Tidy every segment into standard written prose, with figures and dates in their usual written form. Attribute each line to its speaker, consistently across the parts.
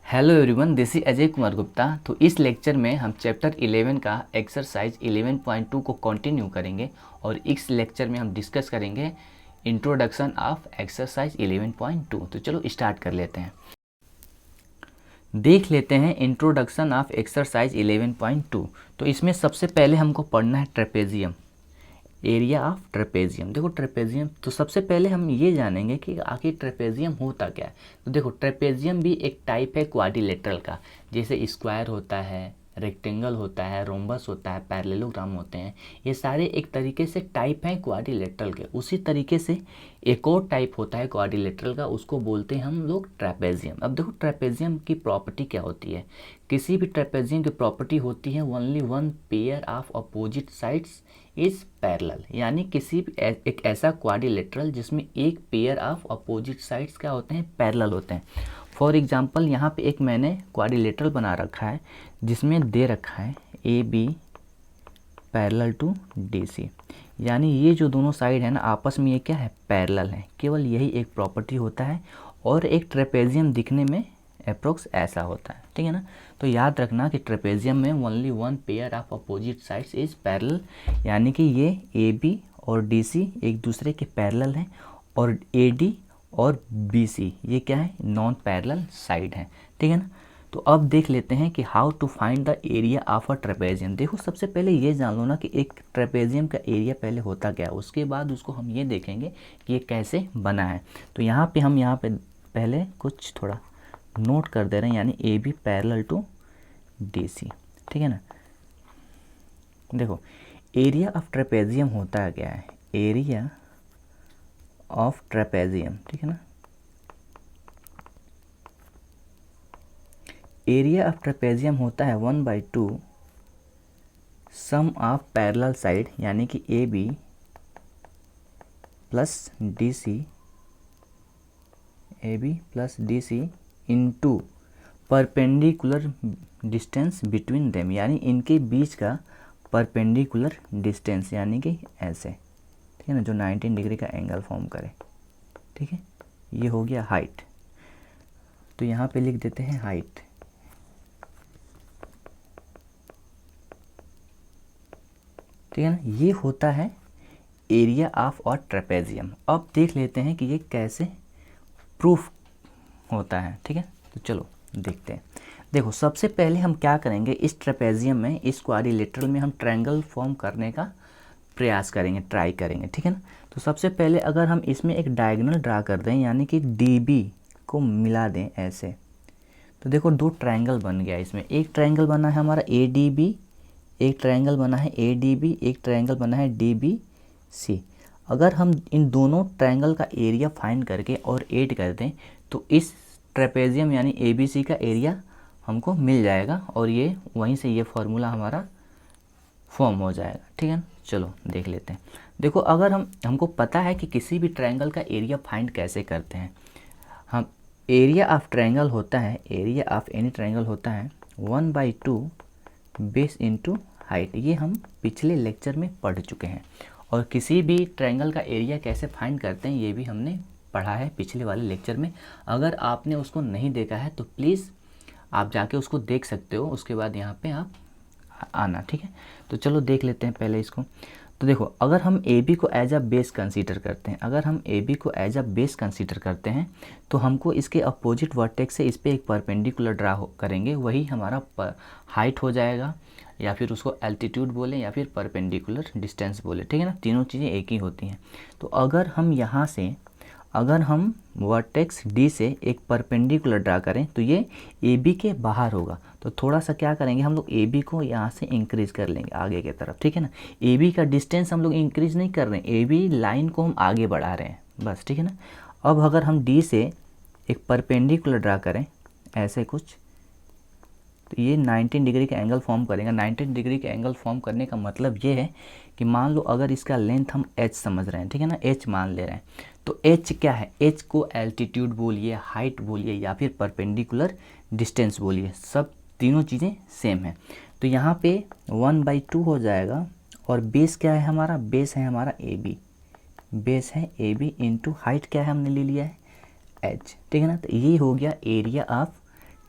Speaker 1: Hello everyone, this is Ajay Kumar Gupta. तो इस lecture में हम चैप्टर 11 का एक्सरसाइज 11.2 को कंटिन्यू करेंगे और इस लेक्चर में हम डिस्कस करेंगे इंट्रोडक्शन ऑफ एक्सरसाइज 11.2। तो चलो स्टार्ट कर लेते हैं। देख लेते हैं इंट्रोडक्शन ऑफ एक्सरसाइज 11.2। तो इसमें सबसे पहले हमको पढ़ना है ट्रेपेजियम, एरिया ऑफ ट्रेपेजियम। देखो ट्रेपेजियम, तो सबसे पहले हम ये जानेंगे कि आखिर ट्रेपेजियम होता क्या है। तो देखो ट्रेपेजियम भी एक टाइप है क्वाड्रिलेटरल का, जैसे स्क्वायर होता है, रेक्टेंगल होता है, रोम्बस होता है, पैरेललोग्राम होते हैं। ये सारे एक तरीके से टाइप हैं क्वाड्रिलेटरल के। उसी तरीके से एक और टाइप होता है क्वाड्रिलेटरल का, उसको बोलते हैं हम लोग ट्रेपेजियम। अब देखो ट्रेपेजियम की प्रॉपर्टी क्या होती है। किसी भी ट्रेपेजियम की प्रॉपर्टी होती है only one pair of opposite sides is parallel, यानी किसी भी एक ऐसा क्वाड्रिलेटरल जिसमें एक पेयर ऑफ अपोजिट साइड्स क्या होते हैं, पैरेलल होते हैं। फॉर एग्जांपल यहाँ पे एक मैंने क्वाड्रिलेटरल बना रखा है जिसमें दे रखा है A B parallel to D C, यानी ये जो दोनों साइड है ना आपस में ये क्या है, पैरेलल है। केवल यही एक प्रॉपर्टी होता है और एक ट्रेपेजियम दिखने में अप्रोक्स ऐसा होता है, ठीक है ना। तो याद रखना कि ट्रेपेजियम में only one pair of opposite sides is parallel, यानी कि ये ए बी और डी सी एक दूसरे के पैरेलल हैं और ए डी और बी सी ये क्या है, नॉन पैरेलल साइड है, ठीक है ना। तो अब देख लेते हैं कि how to find the area of a trapezium. देखो सबसे पहले ये जान लो ना कि एक ट्रेपेजियम का एरिया पहले होता क्या है, उसके बाद उसको हम ये देखेंगे कि ये कैसे बना है। तो यहाँ पे पहले कुछ थोड़ा नोट कर दे रहे हैं, यानी A B parallel to D C, ठीक है ना। देखो एरिया ऑफ ट्रेपेजियम होता क्या है, एरिया ऑफ ट्रेपेजियम, ठीक है ना। एरिया ऑफ ट्रेपेजियम होता है 1/2 सम ऑफ पैरेलल साइड, यानी कि A B plus D C, A B plus D C into perpendicular distance between them, यानी इनके बीच का परपेंडिकुलर डिस्टेंस, यानी कि ऐसे, ठीक है ना, जो 19 डिग्री का एंगल फॉर्म करे, ठीक है। ये हो गया हाइट, तो यहाँ पे लिख देते हैं हाइट, ठीक है ना। ये होता है एरिया ऑफ अ ट्रेपेजियम। अब देख लेते हैं कि ये कैसे प्रूफ होता है, ठीक है। तो चलो देखते हैं। देखो सबसे पहले हम क्या करेंगे, इस ट्रेपेजियम में, इस क्वाड्रिलेटरल में हम ट्रायंगल फॉर्म करने का प्रयास करेंगे, ट्राई करेंगे, ठीक है ना। तो सबसे पहले अगर हम इसमें एक डायगोनल ड्रा कर दें, यानी कि डी बी को मिला दें ऐसे, तो देखो दो ट्रायंगल बन गया। इसमें एक ट्रायंगल बना है हमारा ए डी बी, एक ट्रायंगल बना है ए डी बी, एक ट्रायंगल बना है डी बी सी। अगर हम इन दोनों ट्रायंगल का एरिया फाइंड करके और ऐड कर दें तो इस ट्रेपेजियम यानी ए बी सी का एरिया हमको मिल जाएगा और ये वहीं से ये फार्मूला हमारा फॉर्म हो जाएगा, ठीक है ना। चलो देख लेते हैं। देखो अगर हमको पता है कि किसी भी ट्रायंगल का एरिया फाइंड कैसे करते हैं। हम एरिया ऑफ ट्रायंगल होता है, एरिया ऑफ एनी ट्रायंगल होता है 1/2 बेस इंटू हाइट। ये हम पिछले लेक्चर में पढ़ चुके हैं और किसी भी ट्रायंगल का एरिया कैसे फाइंड करते हैं ये भी हमने पढ़ा है पिछले वाले लेक्चर में। अगर आपने उसको नहीं देखा है तो प्लीज़ आप जाके उसको देख सकते हो, उसके बाद यहाँ पे आप आना, ठीक है। तो चलो देख लेते हैं पहले इसको। तो देखो अगर हम ए बी को एज अ बेस कंसीडर करते हैं, अगर हम ए बी को एज अ बेस कंसीडर करते हैं तो हमको इसके अपोजिट वर्टेक्स से इस पर एक परपेंडिकुलर ड्रा करेंगे, वही हमारा हाइट हो जाएगा, या फिर उसको एल्टीट्यूड बोलें या फिर परपेंडिकुलर डिस्टेंस बोले, ठीक है ना। तीनों चीज़ें एक ही होती हैं। तो अगर हम यहाँ से, अगर हम वर्टेक्स डी से एक परपेंडिकुलर ड्रा करें तो ये ए बी के बाहर होगा। तो थोड़ा सा क्या करेंगे हम लोग, ए बी को यहाँ से इंक्रीज कर लेंगे आगे की तरफ, ठीक है ना। ए बी का डिस्टेंस हम लोग इंक्रीज नहीं कर रहे हैं, ए बी लाइन को हम आगे बढ़ा रहे हैं बस, ठीक है ना। अब अगर हम डी से एक परपेंडिकुलर ड्रा करें ऐसे कुछ, तो ये 19 डिग्री का एंगल फॉर्म करेगा। 19 डिग्री का एंगल फॉर्म करने का मतलब ये है कि मान लो अगर इसका लेंथ हम h समझ रहे हैं, ठीक है ना, h मान ले रहे हैं, तो h क्या है, h को एल्टीट्यूड बोलिए, हाइट बोलिए या फिर परपेंडिकुलर डिस्टेंस बोलिए, सब तीनों चीज़ें सेम है। तो यहाँ पे 1/2 हो जाएगा और बेस क्या है हमारा, बेस है हमारा ए बी, बेस है ए बी इंटू हाइट क्या है हमने ले लिया है h, ठीक है ना। तो ये हो गया area of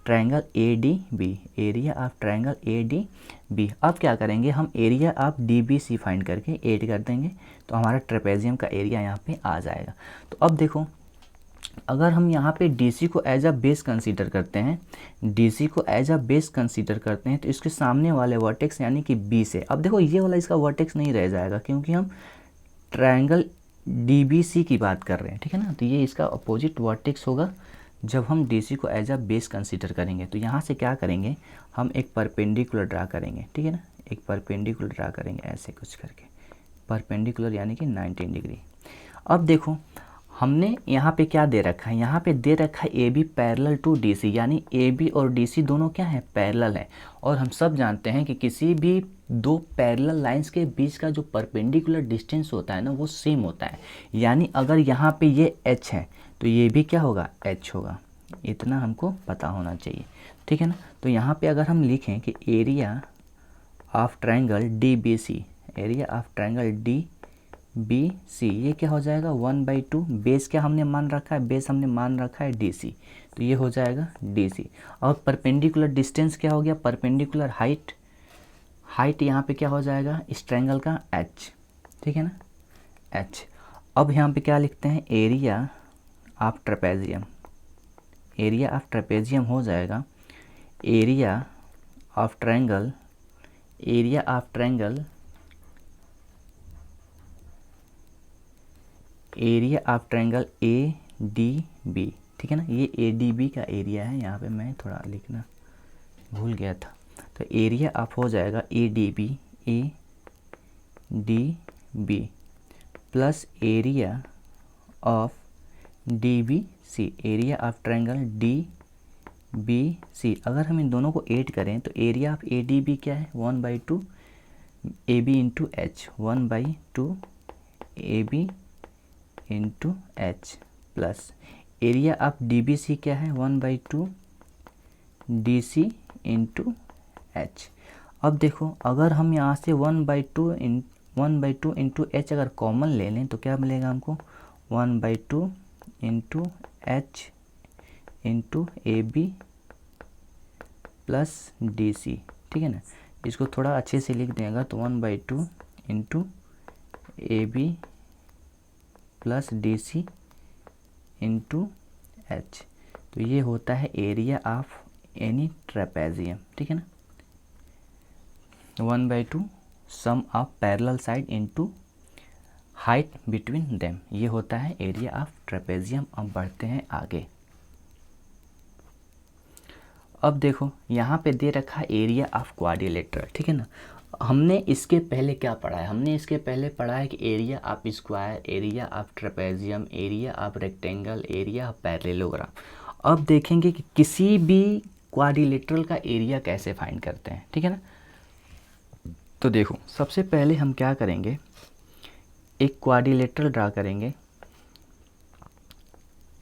Speaker 1: triangle A D B, area of triangle A D B. अब क्या करेंगे हम, area of D B C find करके ऐड कर देंगे तो हमारा ट्रेपेजियम का एरिया यहाँ पे आ जाएगा। तो अब देखो, अगर हम यहाँ पे DC को एज अ बेस कंसीडर करते हैं, DC को एज अ बेस कंसीडर करते हैं तो इसके सामने वाले वर्टेक्स यानी कि B से, अब देखो ये वाला इसका वर्टेक्स नहीं रह जाएगा क्योंकि हम ट्रायंगल DBC की बात कर रहे हैं, ठीक है ना। तो ये इसका अपोजिट वर्टेक्स होगा जब हम DC को एज अ बेस कंसीडर करेंगे। तो यहाँ से क्या करेंगे, हम एक परपेंडिकुलर ड्रा करेंगे, ठीक है ना, एक परपेंडिकुलर ड्रा करेंगे ऐसे कुछ करके, परपेंडिकुलर यानी कि 90 डिग्री। अब देखो हमने यहाँ पे क्या दे रखा है, यहाँ पे दे रखा है AB पैरेलल टू DC, यानी AB और DC दोनों क्या है, पैरेलल है। और हम सब जानते हैं कि किसी भी दो पैरेलल लाइंस के बीच का जो परपेंडिकुलर डिस्टेंस होता है ना वो सेम होता है। यानी अगर यहाँ पे ये H है तो ये भी क्या होगा, H होगा। इतना हमको पता होना चाहिए, ठीक है ना। तो यहाँ पे अगर हम लिखें कि area of triangle DBC, area of triangle DBC, ये क्या हो जाएगा 1/2, बेस क्या हमने मान रखा है, बेस हमने मान रखा है DC, तो ये हो जाएगा DC। और परपेंडिकुलर डिस्टेंस क्या हो गया, परपेंडिकुलर हाइट, हाइट यहाँ पे क्या हो जाएगा इस ट्रायंगल का H, ठीक है ना, H। अब यहाँ पे क्या लिखते हैं, area of trapezium, area of trapezium हो जाएगा area of triangle, area of triangle, area of triangle ADB, ठीक है ना। ये ADB का एरिया है, यहाँ पे मैं थोड़ा लिखना भूल गया था। तो एरिया ऑफ हो जाएगा ADB plus area of DBC, area of triangle DBC। अगर हम इन दोनों को ऐड करें तो एरिया ऑफ ADB क्या है, 1/2 AB into H, 1/2 AB into H, plus area of DBC क्या है, 1/2 DC इंटू H। अब देखो अगर हम यहाँ से 1/2 इंटू H अगर कॉमन ले लें तो क्या मिलेगा हमको, 1/2 into H into AB plus DC, ठीक है ना। इसको थोड़ा अच्छे से लिख देगा तो 1/2 into AB plus DC into H। तो ये होता है एरिया ऑफ एनी ट्रेपेजियम, ठीक है ना, 1/2 sum of parallel side into height between them, ये होता है एरिया ऑफ ट्रेपेजियम। अब बढ़ते हैं आगे। अब देखो यहाँ पे दे रखा है एरिया ऑफ क्वाड्रिलेटरल, ठीक है ना। हमने इसके पहले क्या पढ़ा है, हमने इसके पहले पढ़ा है कि area of square, area of trapezium, area of rectangle, area of parallelogram. अब देखेंगे कि किसी भी क्वाड्रिलेटरल का एरिया कैसे फाइंड करते हैं, ठीक है ना। तो देखो सबसे पहले हम क्या करेंगे, एक क्वाड्रिलेटरल ड्रा करेंगे,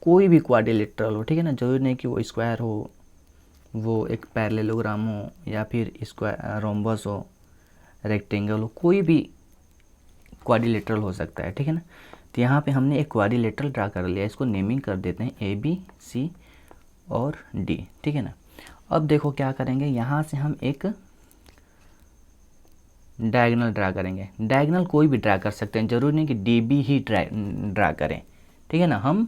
Speaker 1: कोई भी क्वाड्रिलेटरल हो, ठीक है ना, जरूरी नहीं कि वो स्क्वायर हो, वो एक पैरेललोग्राम हो, या फिर स्क्वायर रोम्बस हो, रेक्टेंगल हो, कोई भी क्वाड्रिलेटरल हो सकता है, ठीक है ना। तो यहाँ पे हमने एक क्वाड्रिलेटरल ड्रा कर लिया, इसको नेमिंग कर देते हैं ABC और D, ठीक है ना। अब देखो क्या करेंगे, यहाँ से हम एक डायगोनल ड्रा करेंगे, डायगोनल कोई भी ड्रा कर सकते हैं, जरूरी नहीं कि DB ही ड्रा करें, ठीक है ना, हम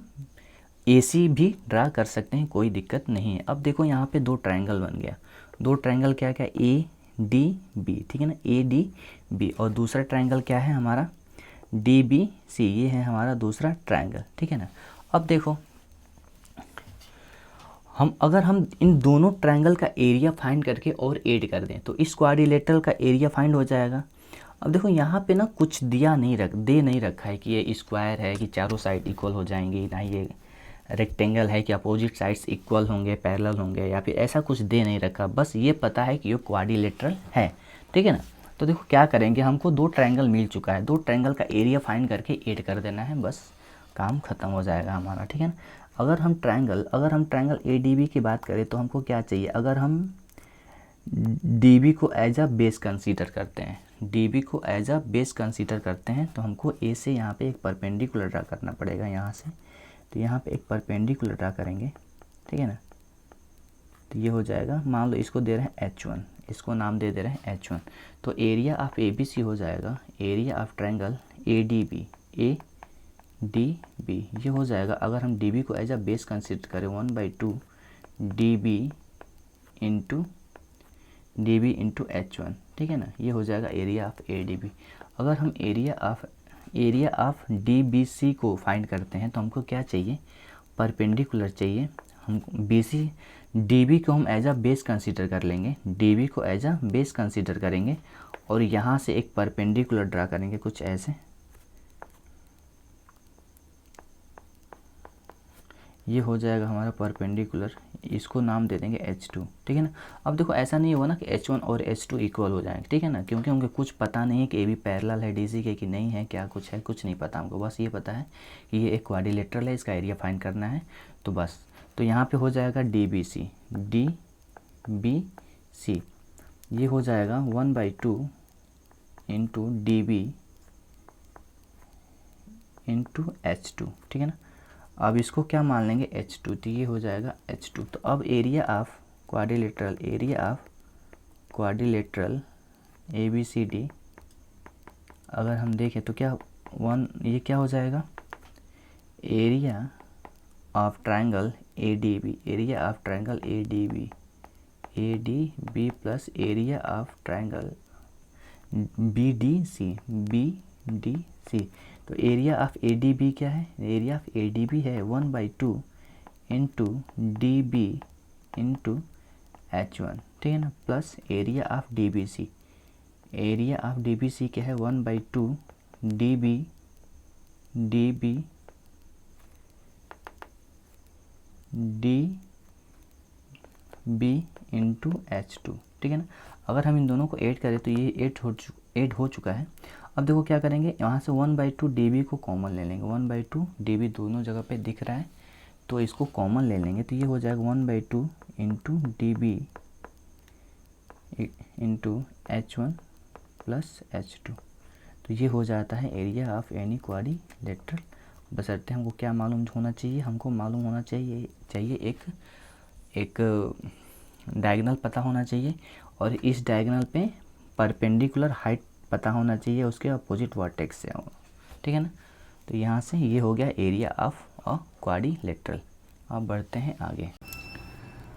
Speaker 1: AC भी ड्रा कर सकते हैं, कोई दिक्कत नहीं है। अब देखो यहाँ पे दो ट्रायंगल बन गया, दो ट्रायंगल क्या क्या ADB, ठीक है ना, ADB, और दूसरा ट्रायंगल क्या है हमारा DBC, ये है हमारा दूसरा ट्रायंगल, ठीक है ना। अब देखो अगर हम इन दोनों ट्रायंगल का एरिया फाइंड करके और ऐड कर दें तो इस क्वाड्रिलेटरल का एरिया फाइंड हो जाएगा। अब देखो यहाँ पे ना कुछ दे नहीं रखा है कि ये स्क्वायर है कि चारों साइड इक्वल हो जाएंगी, ना ये रेक्टेंगल है कि अपोजिट साइड्स इक्वल होंगे, पैरेलल होंगे, या फिर ऐसा कुछ दे नहीं रखा, बस ये पता है कि ये क्वाड्रिलेटरल है, ठीक है ना। तो देखो क्या करेंगे, हमको दो ट्रायंगल मिल चुका है, दो ट्रायंगल का एरिया फाइंड करके ऐड कर देना है, बस काम ख़त्म हो जाएगा हमारा, ठीक है ना। अगर हम ट्रायंगल ADB की बात करें तो हमको क्या चाहिए, अगर हम DB को एज अ बेस कंसीडर करते हैं, DB को एज अ बेस कंसीडर करते हैं तो हमको A से यहाँ पे एक परपेंडिकुलर ड्रा करना पड़ेगा यहाँ से। तो यहाँ पे एक परपेंडिकुलर ड्रा करेंगे, ठीक है ना, तो ये हो जाएगा, मान लो इसको दे रहे हैं H1, इसको नाम दे रहे हैं H1, तो एरिया ऑफ ABC हो जाएगा area of triangle ADB, ADB ये हो जाएगा। अगर हम DB को एज अ बेस कंसिडर करें 1/2 DB इंटू H1, ठीक है ना, ये हो जाएगा एरिया ऑफ ADB। अगर हम एरिया ऑफ DBC को फाइंड करते हैं तो हमको क्या चाहिए, परपेंडिकुलर चाहिए। हम DB को हम एज अ बेस कंसीडर कर लेंगे, DB को एज अ बेस कंसीडर करेंगे और यहाँ से एक परपेंडिकुलर ड्रा करेंगे कुछ ऐसे, ये हो जाएगा हमारा परपेंडिकुलर, इसको नाम दे देंगे H2, ठीक है ना। अब देखो ऐसा नहीं होगा ना कि H1 और H2 इक्वल हो जाएंगे, ठीक है ना, क्योंकि हमको कुछ पता नहीं है कि AB पैरेलल है DC के कि नहीं है, क्या कुछ है, कुछ नहीं पता हमको, बस ये पता है कि ये एक क्वाड्रिलेटरल है, इसका एरिया फाइंड करना है। तो बस, तो यहाँ पे हो जाएगा DBC ये हो जाएगा 1/2 इंटू DB इंटू H2, ठीक है ना। अब इसको क्या मान लेंगे H2, तो ये हो जाएगा H2। तो अब एरिया ऑफ क्वाड्रिलेटरल ABCD अगर हम देखें तो क्या ये क्या हो जाएगा, area of triangle ADB plus area of triangle BDC। तो एरिया ऑफ ADB क्या है, एरिया ऑफ ADB है 1/2 इंटू DB इंटू H1, ठीक है ना, प्लस एरिया ऑफ DBC क्या है 1/2 DB इंटू H2, ठीक है ना। अगर हम इन दोनों को ऐड करें तो ये ऐड हो चुका है। अब देखो क्या करेंगे, यहाँ से 1/2 DB को कॉमन ले लेंगे, 1/2 DB दोनों जगह पे दिख रहा है तो इसको कॉमन ले लेंगे, तो ये हो जाएगा 1/2 into DB into H1 plus H2। तो ये हो जाता है एरिया ऑफ एनी क्वाड्रिलेटरल। बशर्ते हमको क्या मालूम होना चाहिए, हमको मालूम होना चाहिए एक डायगोनल पता होना चाहिए और इस डायगोनल पे परपेंडिकुलर हाइट पता होना चाहिए उसके अपोजिट वर्टेक्स से, ठीक है ना। तो यहाँ से ये हो गया एरिया ऑफ अ क्वाड्रिलेटरल। अब बढ़ते हैं आगे,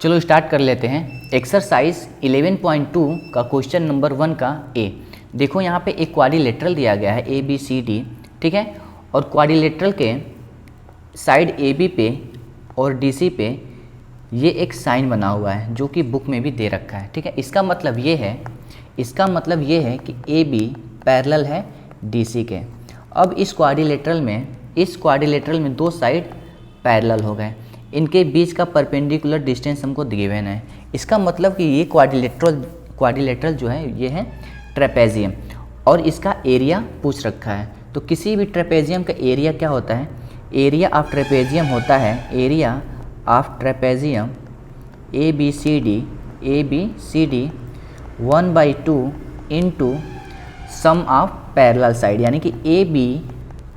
Speaker 1: चलो स्टार्ट कर लेते हैं। एक्सरसाइज 11.2 का क्वेश्चन नंबर 1 का ए। देखो यहाँ पे एक क्वाड्रिलेटरल दिया गया है ABCD, ठीक है, और क्वाड्रिलेटरल के साइड AB पे और DC पे ये एक साइन बना हुआ है जो कि बुक में भी दे रखा है, ठीक है। इसका मतलब ये है कि AB पैरेलल है DC के। अब इस क्वाड्रिलेटरल में दो साइड पैरेलल हो गए, इनके बीच का परपेंडिकुलर डिस्टेंस हमको गिवन है। इसका मतलब कि ये क्वाड्रिलेटरल जो है ये है ट्रेपेजियम और इसका एरिया पूछ रखा है। तो किसी भी ट्रेपेजियम का एरिया क्या होता है, एरिया ऑफ ट्रेपेजियम होता है area of trapezium ABCD 1/2 into sum of parallel side, यानी कि AB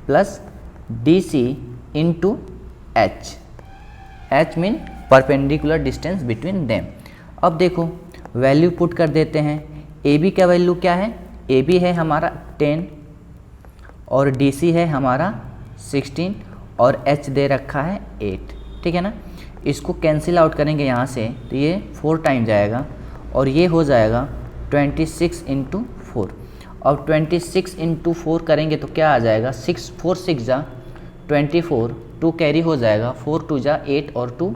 Speaker 1: plus DC into H mean perpendicular distance between them. अब देखो वैल्यू पुट कर देते हैं। AB का वैल्यू क्या है, AB है हमारा 10 और DC है हमारा 16 और H दे रखा है 8, ठीक है ना। इसको कैंसिल आउट करेंगे यहाँ से तो ये 4 टाइम जाएगा और ये हो जाएगा 26 इंटू 4। अब 26 इंटू 4 करेंगे तो क्या आ जाएगा, 4 6 जा 24, 2 कैरी हो जाएगा, 4 2 जा 8 और 2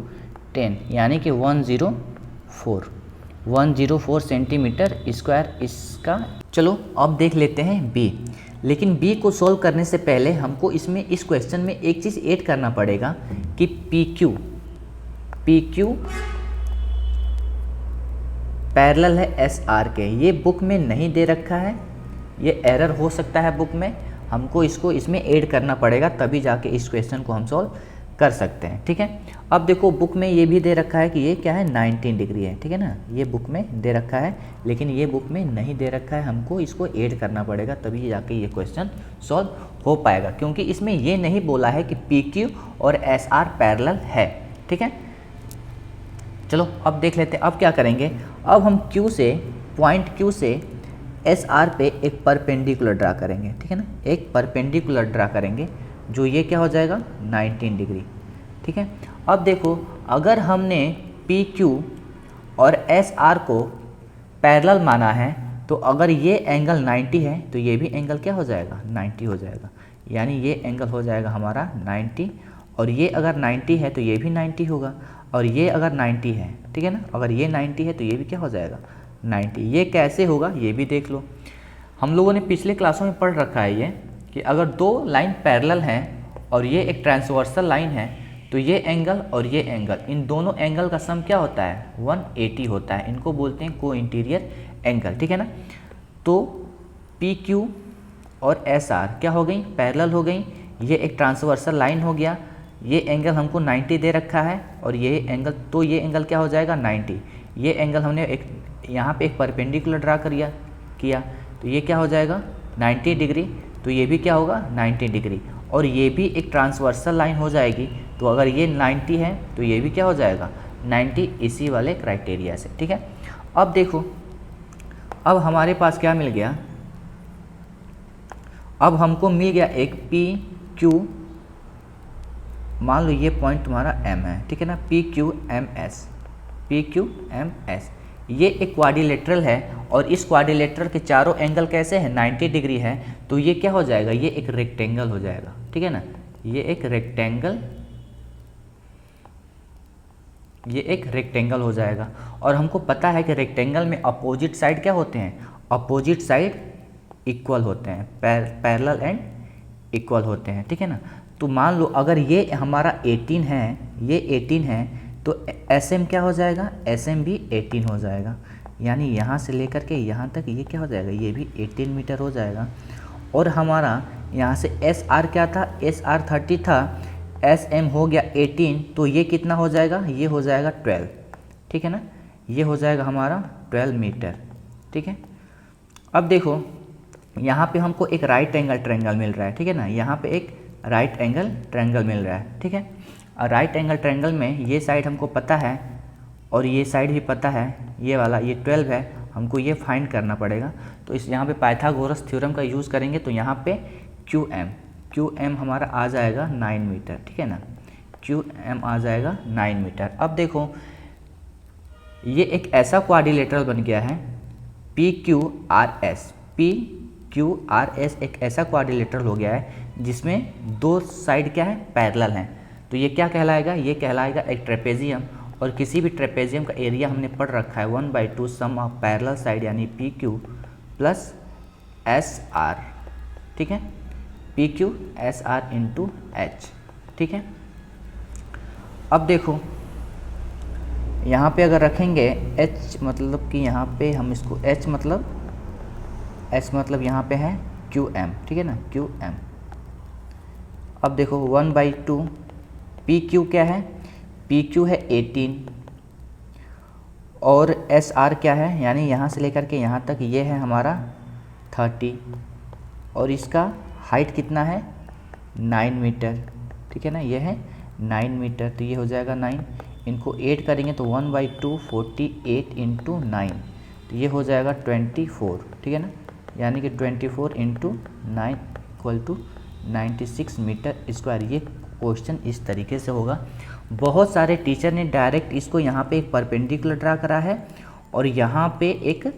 Speaker 1: 10, यानी कि 104 सेंटीमीटर स्क्वायर इसका। चलो अब देख लेते हैं बी। लेकिन बी को सॉल्व करने से पहले हमको इस क्वेश्चन में एक चीज़ ऐड करना पड़ेगा कि PQ पैरेलल है SR के। ये बुक में नहीं दे रखा है, ये एरर हो सकता है बुक में, हमको इसको इसमें ऐड करना पड़ेगा तभी जाके इस क्वेश्चन को हम सॉल्व कर सकते हैं, ठीक है। अब देखो बुक में ये भी दे रखा है कि ये क्या है 19 डिग्री है, ठीक है ना, ये बुक में दे रखा है, लेकिन ये बुक में नहीं दे रखा है, हमको इसको ऐड करना पड़ेगा तभी जाके ये क्वेश्चन सॉल्व हो पाएगा, क्योंकि इसमें ये नहीं बोला है कि PQ और SR पैरेलल है, ठीक है। चलो अब देख लेते हैं, अब क्या करेंगे। अब हम Q से, पॉइंट Q से SR पे एक परपेंडिकुलर ड्रा करेंगे, ठीक है ना, एक परपेंडिकुलर ड्रा करेंगे जो ये क्या हो जाएगा 19 डिग्री, ठीक है। अब देखो अगर हमने PQ और SR को पैरेलल माना है तो अगर ये एंगल 90 है तो ये भी एंगल क्या हो जाएगा 90 हो जाएगा, यानी ये एंगल हो जाएगा हमारा 90, और ये अगर 90 है तो ये भी 90 होगा, और ये अगर 90 है, ठीक है ना, अगर ये 90 है तो ये भी क्या हो जाएगा 90। ये कैसे होगा ये भी देख लो, हम लोगों ने पिछले क्लासों में पढ़ रखा है ये कि अगर दो लाइन पैरेलल हैं और ये एक ट्रांसवर्सल लाइन है तो ये एंगल और ये एंगल, इन दोनों एंगल का सम क्या होता है 180 होता है, इनको बोलते हैं को इंटीरियर एंगल, ठीक है ना। तो PQ और SR क्या हो गई पैरेलल हो गई, ये एक ट्रांसवर्सल लाइन हो गया, ये एंगल हमको 90 दे रखा है और ये एंगल, तो ये एंगल क्या हो जाएगा 90, ये एंगल हमने एक यहाँ पे एक परपेंडिकुलर ड्रा किया तो ये क्या हो जाएगा 90 डिग्री, तो ये भी क्या होगा 90 डिग्री, और ये भी एक ट्रांसवर्सल लाइन हो जाएगी, तो अगर ये 90 है तो ये भी क्या हो जाएगा 90, इसी वाले क्राइटेरिया से, ठीक है। अब देखो अब हमारे पास क्या मिल गया, अब हमको मिल गया एक PQ, मान लो ये पॉइंट तुम्हारा M है, ठीक है ना, PQMS, ये एक क्वाड्रिलेटरल है और इस क्वाड्रिलेटरल के चारों एंगल कैसे हैं 90 डिग्री है, तो ये क्या हो जाएगा ये एक रेक्टेंगल हो जाएगा, ठीक है ना, ये एक रेक्टेंगल हो जाएगा। और हमको पता है कि रेक्टेंगल में अपोजिट साइड क्या होते हैं, अपोजिट साइड इक्वल होते हैं, पैरेलल एंड इक्वल होते हैं, ठीक है ना। तो मान लो अगर ये हमारा 18 है, ये 18 है, तो SM क्या हो जाएगा, SM भी 18 हो जाएगा, यानी यहाँ से लेकर के यहाँ तक ये क्या हो जाएगा, ये भी 18 मीटर हो जाएगा। और हमारा यहाँ से SR क्या था, SR 30 था, SM हो गया 18, तो ये कितना हो जाएगा, ये हो जाएगा 12, ठीक है ना, ये हो जाएगा हमारा 12 मीटर, ठीक है। अब देखो यहाँ पे हमको एक राइट एंगल ट्रायंगल मिल रहा है, ठीक है ना, यहाँ पे एक राइट एंगल ट्रायंगल मिल रहा है, ठीक है। और राइट एंगल ट्रायंगल में ये साइड हमको पता है और ये साइड भी पता है, ये वाला ये 12 है, हमको ये फाइंड करना पड़ेगा। तो इस यहाँ पे पाइथागोरस थ्योरम का यूज़ करेंगे, तो यहाँ पे QM हमारा आ जाएगा 9 मीटर, ठीक है ना, QM आ जाएगा 9 मीटर। अब देखो ये एक ऐसा क्वाड्रिलेटरल बन गया है PQRS एक ऐसा क्वाड्रिलेटरल हो गया है जिसमें दो साइड क्या है पैरेलल हैं, तो ये क्या कहलाएगा, ये कहलाएगा एक ट्रेपेजियम। और किसी भी ट्रेपेजियम का एरिया हमने पढ़ रखा है 1/2 सम ऑफ पैरेलल साइड, यानी PQ प्लस SR, ठीक है, PQ SR इंटू H, ठीक है। अब देखो यहाँ पे अगर रखेंगे H मतलब कि यहाँ पे हम इसको H मतलब यहाँ पे है QM, ठीक है ना, QM। अब देखो 1/2 PQ क्या है, PQ है 18 और SR क्या है, यानी यहाँ से लेकर के यहाँ तक ये है हमारा 30 और इसका हाइट कितना है 9 मीटर, ठीक है ना, ये है 9 मीटर, तो ये हो जाएगा 9, इनको 8 करेंगे तो 1/2 48 इंटू 9, तो ये हो जाएगा 24, ठीक है ना, यानी कि 24 into 9 equal to 96 metre square. ये क्वेश्चन इस तरीके से होगा। बहुत सारे टीचर ने डायरेक्ट इसको यहाँ पे एक परपेंडिकुलर ड्रा करा है और यहाँ पे एक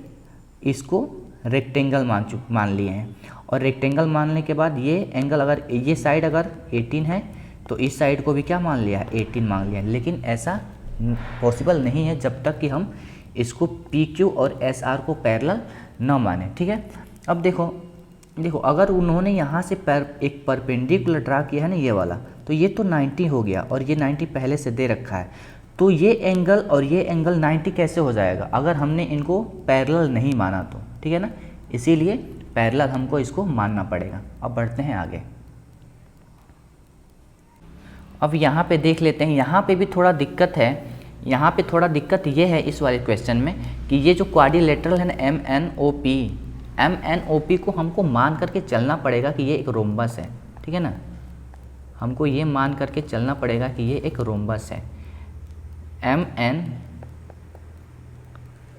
Speaker 1: इसको रेक्टेंगल मान लिए हैं, और रेक्टेंगल मानने के बाद ये एंगल अगर ये साइड अगर 18 है तो इस साइड को भी क्या मान लिया है 18 मान लिया है। लेकिन ऐसा पॉसिबल नहीं है जब तक कि हम इसको PQ और SR को पैरेलल न माने, ठीक है। अब देखो अगर उन्होंने यहाँ से एक परपेंडिकुलर ड्रा किया है ना ये वाला, तो ये तो 90 हो गया और ये 90 पहले से दे रखा है, तो ये एंगल और ये एंगल 90 कैसे हो जाएगा अगर हमने इनको पैरेलल नहीं माना तो, ठीक है ना, इसीलिए पैरेलल हमको इसको मानना पड़ेगा। अब बढ़ते हैं आगे। अब यहाँ पे देख लेते हैं, यहाँ पे भी थोड़ा दिक्कत है। यहाँ पे थोड़ा दिक्कत ये है इस वाले क्वेश्चन में कि ये जो क्वाड्रिलेटरल है ना MNOP को हमको मान करके चलना पड़ेगा कि ये एक रोम्बस है, ठीक है ना, हमको ये मान करके चलना पड़ेगा कि ये एक रोम्बस है।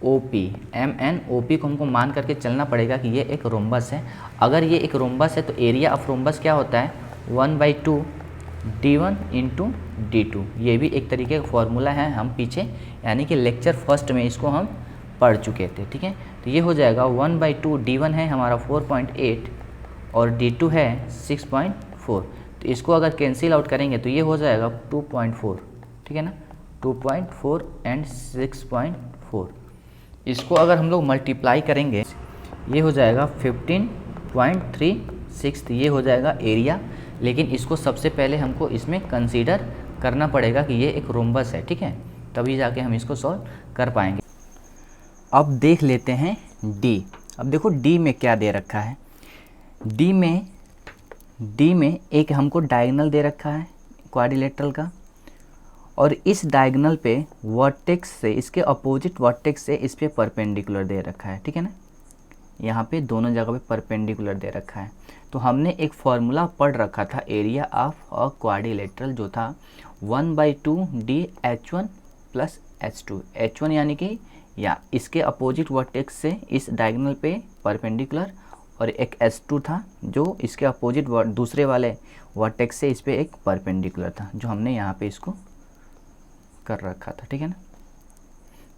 Speaker 1: ओ पी, MNOP को हमको मान करके चलना पड़ेगा कि ये एक रोम्बस है। अगर ये एक रोम्बस है तो एरिया ऑफ रोम्बस क्या होता है, 1/2 D1 इंटू D2। ये भी एक तरीके का फॉर्मूला है, हम पीछे यानी कि लेक्चर फर्स्ट में इसको हम पढ़ चुके थे, ठीक है। तो ये हो जाएगा 1/2, D1 है हमारा 4.8 और D2 है 6.4। तो इसको अगर कैंसिल आउट करेंगे तो ये हो जाएगा 2.4, ठीक है ना, 2.4 एंड 6.4। इसको अगर हम लोग मल्टीप्लाई करेंगे ये हो जाएगा 15.36, ये हो जाएगा एरिया। लेकिन इसको सबसे पहले हमको इसमें कंसीडर करना पड़ेगा कि ये एक रोम्बस है, ठीक है, तभी जाके हम इसको सॉल्व कर पाएंगे। अब देख लेते हैं डी। अब देखो डी में क्या दे रखा है। डी में एक हमको डायगोनल दे रखा है क्वाड्रिलेटरल का, और इस डायगोनल पे वर्टेक्स से, इसके अपोजिट वर्टेक्स से इस पे परपेंडिकुलर दे रखा है, ठीक है ना। यहाँ पे दोनों जगह पे परपेंडिकुलर दे रखा है। तो हमने एक फॉर्मूला पढ़ रखा था एरिया ऑफ अ क्वाड्रिलेटरल, जो था 1/2 DH1 प्लस H2। H1 यानी कि या इसके अपोजिट वर्टेक्स से इस डायगोनल पे परपेंडिकुलर, और एक H2 था जो इसके अपोजिट दूसरे वाले वर्टेक्स से इस पे एक परपेंडिकुलर था, जो हमने यहाँ पे इसको कर रखा था, ठीक है ना,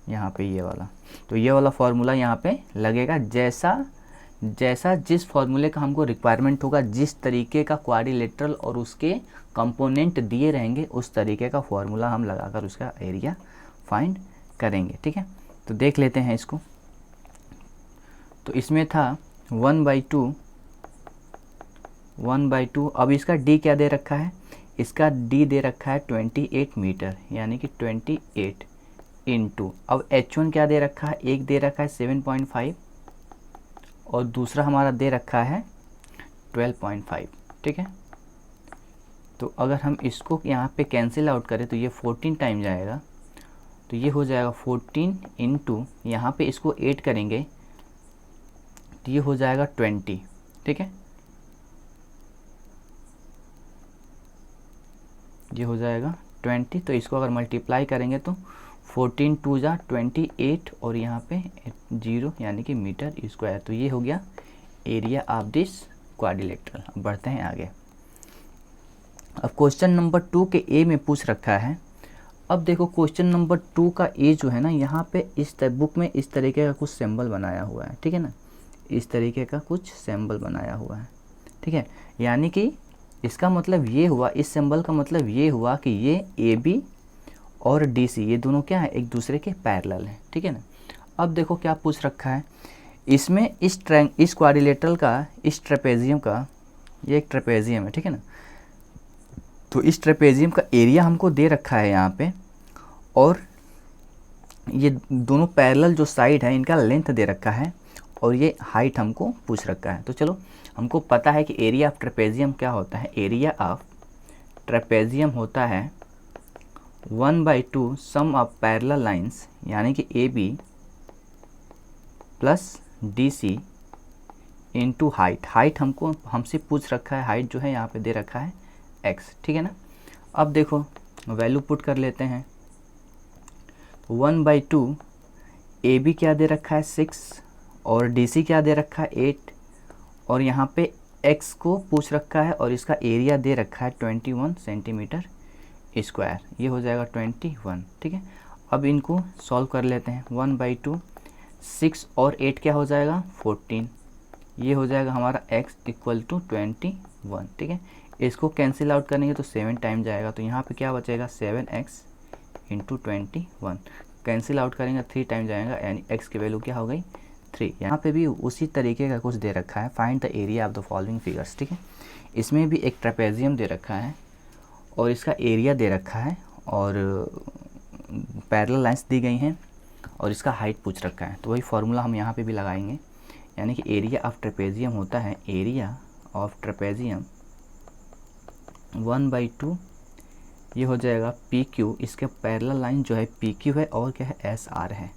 Speaker 1: यहाँ पे ये वाला। तो ये वाला फॉर्मूला यहाँ पे लगेगा, जैसा जिस फॉर्मूले का हमको रिक्वायरमेंट होगा, जिस तरीके का क्वाड्रिलेटरल और उसके कंपोनेंट दिए रहेंगे, उस तरीके का फॉर्मूला हम लगाकर उसका एरिया फाइंड करेंगे, ठीक है। तो देख लेते हैं इसको। तो इसमें था 1/2। अब इसका डी क्या दे रखा है, इसका डी दे रखा है 28 मीटर, यानी कि 28 इंटू, अब H1 क्या दे रखा है, एक दे रखा है 7.5 और दूसरा हमारा दे रखा है 12.5, ठीक है। तो अगर हम इसको यहाँ पे कैंसिल आउट करें तो ये 14 टाइम जाएगा, तो ये हो जाएगा 14 इंटू, यहाँ पे इसको 8 करेंगे तो ये हो जाएगा 20, ठीक है, ये हो जाएगा 20। तो इसको अगर मल्टीप्लाई करेंगे तो 14 2 जा 28 और यहाँ पे 0 यानी कि मीटर स्क्वायर। तो ये हो गया एरिया ऑफ दिस क्वाड्रिलेटरल। अब बढ़ते हैं आगे। अब क्वेश्चन नंबर 2 के ए में पूछ रखा है। अब देखो क्वेश्चन नंबर 2 का ए जो है ना, यहाँ पे इस बुक में इस तरीके का कुछ सिंबल बनाया हुआ है, ठीक है ना, इस तरीके का कुछ सिंबल बनाया हुआ है, ठीक है। यानी कि इसका मतलब ये हुआ, इस सिंबल का मतलब ये हुआ कि ये ए बी और डी सी ये दोनों क्या है, एक दूसरे के पैरेलल हैं, ठीक है ना। अब देखो क्या पूछ रखा है इसमें, इस क्वाड्रिलेटरल का, इस ट्रेपेजियम का, ये एक ट्रेपेजियम है, ठीक है ना। तो इस ट्रेपेजियम का एरिया हमको दे रखा है यहाँ पे, और ये दोनों पैरेलल जो साइड है इनका लेंथ दे रखा है, और ये हाइट हमको पूछ रखा है। तो चलो हमको पता है कि एरिया ऑफ ट्रेपेजियम क्या होता है। एरिया ऑफ ट्रेपेजियम होता है 1/2 सम ऑफ पैरेलल लाइंस, यानी कि A B plus D C into height. Height हमसे पूछ रखा है, हाइट जो है यहाँ पे दे रखा है x, ठीक है ना। अब देखो वैल्यू पुट कर लेते हैं। 1/2 ए बी क्या दे रखा है 6 और डी सी क्या दे रखा है 8, और यहाँ पे x को पूछ रखा है और इसका एरिया दे रखा है 21 सेंटीमीटर स्क्वायर, ये हो जाएगा 21, ठीक है। अब इनको सॉल्व कर लेते हैं। 1/2 6 और 8 क्या हो जाएगा 14, ये हो जाएगा हमारा x इक्वल टू 21, ठीक है। इसको कैंसिल आउट करेंगे तो 7 टाइम जाएगा, तो यहाँ पे क्या बचेगा 7x इंटू 21, कैंसिल आउट करेंगे 3 टाइम जाएगा, यानी x की वैल्यू क्या हो गई 3। यहाँ पे भी उसी तरीके का कुछ दे रखा है, find the area of the following figures, ठीक है। इसमें भी एक ट्रेपेजियम दे रखा है और इसका एरिया दे रखा है, और पैरेलल लाइंस दी गई हैं, और इसका हाइट पूछ रखा है। तो वही फार्मूला हम यहाँ पे भी लगाएंगे, यानी कि एरिया ऑफ ट्रेपेजियम होता है, एरिया ऑफ ट्रेपेजियम 1/2, ये हो जाएगा पी क्यू, इसके पैरेलल लाइन जो है पी क्यू है और क्या है एस आर है,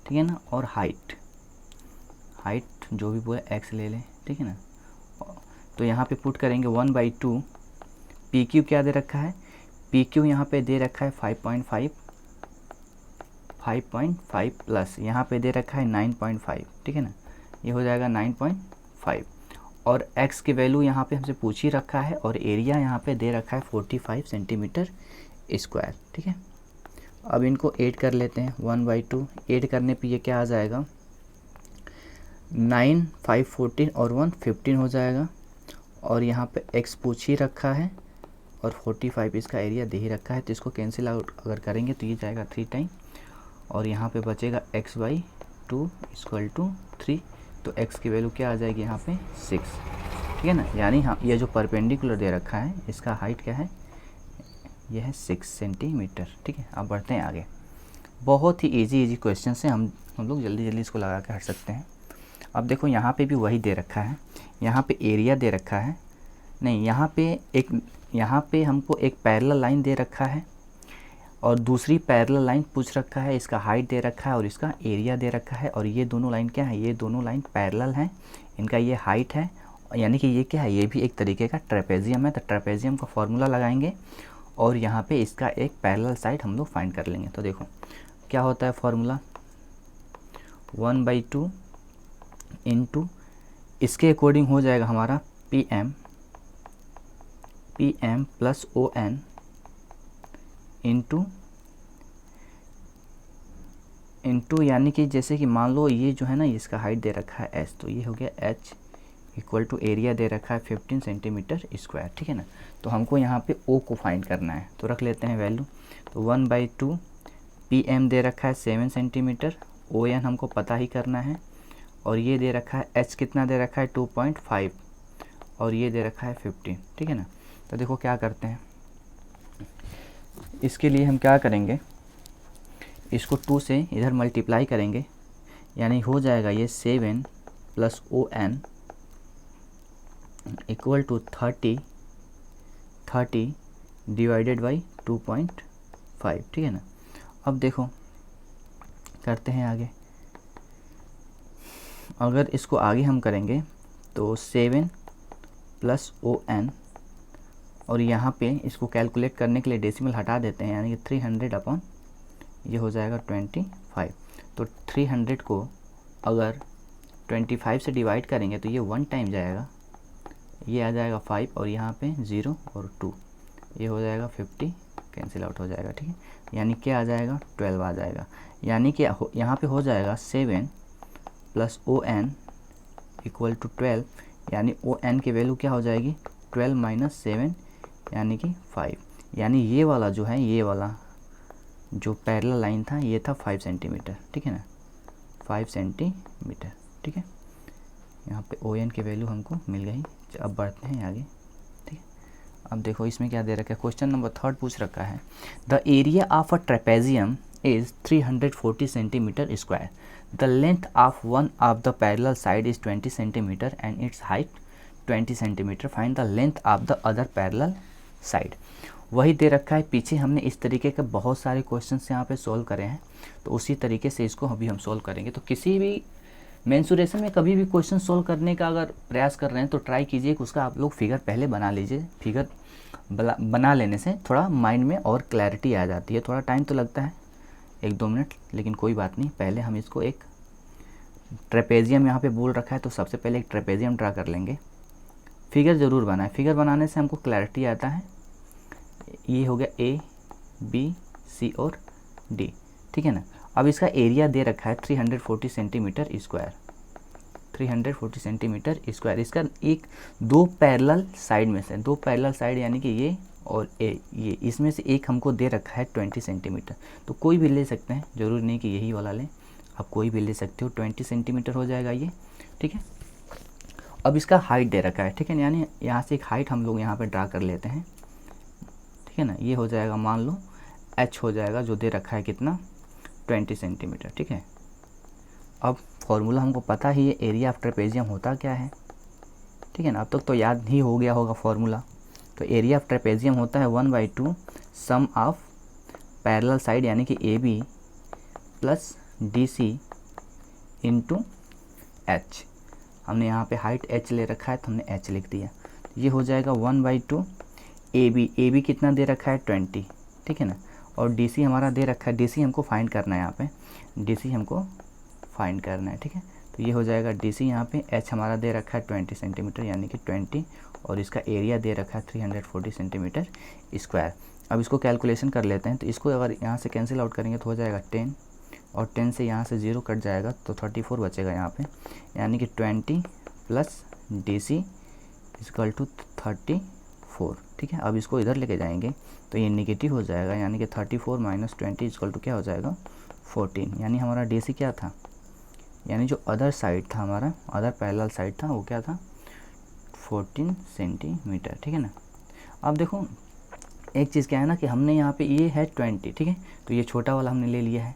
Speaker 1: ठीक है ना। और हाइट जो भी बोले एक्स ले लें, ठीक है ना। तो यहाँ पे पुट करेंगे 1/2 पी क्यू क्या दे रखा है, पी क्यू यहाँ पे दे रखा है 5.5, 5.5 प्लस यहाँ पे दे रखा है 9.5, ठीक है ना, ये हो जाएगा 9.5। और x की वैल्यू यहाँ पे हमसे पूछ ही रखा है और एरिया यहाँ पे दे रखा है 45 सेंटीमीटर स्क्वायर, ठीक है। अब इनको ऐड कर लेते हैं, 1/2 ऐड करने पे ये क्या आ जाएगा, 9, 5, 14 और 1 15 हो जाएगा। और यहाँ पे x पूछ ही रखा है और 45 इसका एरिया दे ही रखा है, तो इसको कैंसिल आउट अगर करेंगे तो ये जाएगा 3 टाइम और यहाँ पे बचेगा x/2 = 3। तो x की वैल्यू क्या आ जाएगी यहाँ पे 6, ठीक है ना। यानी हाँ, ये जो परपेंडिकुलर दे रखा है इसका हाइट क्या है, यह है 6 सेंटीमीटर, ठीक है। अब बढ़ते हैं आगे। बहुत ही इजी क्वेश्चन से हम लोग जल्दी इसको लगा के हट सकते हैं। अब देखो यहाँ पे भी वही दे रखा है, यहाँ पे एरिया दे रखा है, नहीं यहाँ पे हमको एक पैरेलल लाइन दे रखा है और दूसरी पैरेलल लाइन पूछ रखा है, इसका हाइट दे रखा है और इसका एरिया दे रखा है। और ये दोनों लाइन क्या है, ये दोनों लाइन पैरेलल हैं, इनका ये हाइट है, यानी कि ये क्या है, ये भी एक तरीके का ट्रेपेजियम है। तो ट्रेपेजियम का फॉर्मूला लगाएंगे और यहाँ पे इसका एक पैरेलल साइड हम लोग फाइंड कर लेंगे। तो देखो क्या होता है फॉर्मूला, 1/2 इंटू इसके अकॉर्डिंग हो जाएगा हमारा PM प्लस ON इंटू यानी कि जैसे कि मान लो ये जो है ना, इसका हाइट दे रखा है h, तो ये हो गया h = एरिया दे रखा है 15 सेंटीमीटर स्क्वायर, ठीक है ना। तो हमको यहाँ पे O को फाइंड करना है, तो रख लेते हैं वैल्यू। तो 1/2 PM दे रखा है 7 सेंटीमीटर, ON हमको पता ही करना है और ये दे रखा है h कितना दे रखा है 2.5 और ये दे रखा है 15, ठीक है ना। तो देखो क्या करते हैं, इसके लिए हम क्या करेंगे, इसको 2 से इधर मल्टीप्लाई करेंगे, यानी हो जाएगा ये 7 प्लस ON = 30 डिवाइडेड बाई 2.5, ठीक है ना। अब देखो करते हैं आगे, अगर इसको आगे हम करेंगे तो 7 प्लस ON और यहाँ पे इसको कैलकुलेट करने के लिए डेसिमल हटा देते हैं, यानी कि 300 अपॉन ये हो जाएगा 25। तो 300 को अगर 25 से डिवाइड करेंगे तो ये 1 टाइम जाएगा, ये आ जाएगा 5 और यहाँ पे 0 और 2, ये हो जाएगा 50, कैंसिल आउट हो जाएगा, ठीक है। यानी क्या आ जाएगा 12 आ जाएगा, यानी कि यहाँ पे हो जाएगा 7 प्लस ON = 12, यानी ON की वैल्यू क्या हो जाएगी 12 - 7 यानी कि 5। यानी ये वाला जो है, ये वाला जो पैरेलल लाइन था ये था 5 सेंटीमीटर, ठीक है ना, 5 सेंटीमीटर, ठीक है। यहाँ पे ON की वैल्यू हमको मिल गई। अब बढ़ते हैं आगे, ठीक है। अब देखो इसमें क्या दे रखा है, क्वेश्चन नंबर 3 पूछ रखा है, the area of a trapezium is 340 centimetre square, the length of one of the parallel side is 20 centimetre and it's height 20 centimetre, find the length of the other parallel side. वही दे रखा है, पीछे हमने इस तरीके के बहुत सारे क्वेश्चंस यहाँ पे सॉल्व करे हैं, तो उसी तरीके से इसको अभी हम सॉल्व करेंगे। तो किसी भी मेंसुरेशन में कभी भी क्वेश्चन सॉल्व करने का अगर प्रयास कर रहे हैं तो ट्राई कीजिए कि उसका आप लोग फिगर पहले बना लीजिए। फिगर बना लेने से थोड़ा माइंड में और क्लैरिटी आ जाती है। थोड़ा टाइम तो लगता है 1-2 मिनट, लेकिन कोई बात नहीं। पहले हम इसको एक ट्रेपेजियम यहाँ पे बोल रखा है तो सबसे पहले एक ट्रेपेजियम ड्रा कर लेंगे। फिगर ज़रूर बनाएं, फिगर बनाने से हमको क्लैरिटी आता है। ये हो गया A, B, C और D, ठीक है ना। अब इसका एरिया दे रखा है 340 सेंटीमीटर स्क्वायर, 340 सेंटीमीटर स्क्वायर। इसका एक 2 पैरेलल साइड में से, 2 पैरेलल साइड यानी कि ये और ये इसमें से एक हमको दे रखा है 20 सेंटीमीटर। तो कोई भी ले सकते हैं, ज़रूरी नहीं कि यही वाला लें, आप कोई भी ले सकते हो। 20 सेंटीमीटर हो जाएगा ये, ठीक है। अब इसका हाइट दे रखा है, ठीक है, यानी यहाँ से एक हाइट हम लोग यहाँ पे ड्रा कर लेते हैं, ठीक है ना। ये हो जाएगा, मान लो h हो जाएगा, जो दे रखा है कितना 20 सेंटीमीटर, ठीक है। अब फॉर्मूला हमको पता ही है, एरिया ऑफ ट्रेपेजियम होता क्या है, ठीक है ना। अब तक तो याद ही हो गया होगा फॉर्मूला। तो एरिया ऑफ ट्रेपेजियम होता है 1/2 सम ऑफ पैरेलल साइड यानी कि AB plus DC into h। हमने यहाँ पे हाइट h ले रखा है तो हमने h लिख दिया। ये हो जाएगा 1/2 AB कितना दे रखा है 20, ठीक है ना। और DC हमारा दे रखा है, DC हमको फाइंड करना है यहाँ पे, DC हमको फाइंड करना है, ठीक है। तो ये हो जाएगा DC यहाँ पे, H हमारा दे रखा है 20 सेंटीमीटर यानी कि 20, और इसका एरिया दे रखा है 340 सेंटीमीटर स्क्वायर। अब इसको कैलकुलेशन कर लेते हैं। तो इसको अगर यहाँ से कैंसिल आउट करेंगे तो हो जाएगा 10, और 10 से यहाँ से 0 कट जाएगा तो 34 बचेगा यहाँ पे, यानी कि 20 प्लस DC इक्वल टू 34, ठीक है। अब इसको इधर लेके जाएंगे तो ये नेगेटिव हो जाएगा, यानी कि 34 माइनस 20 इक्वल टू क्या हो जाएगा 14, यानी हमारा DC क्या था, यानी जो अदर साइड था हमारा, अदर पैरेलल साइड था वो क्या था 14 सेंटीमीटर, ठीक है ना। अब देखो एक चीज़ क्या है ना कि हमने यहाँ पे ये है 20, ठीक है, तो ये छोटा वाला हमने ले लिया है,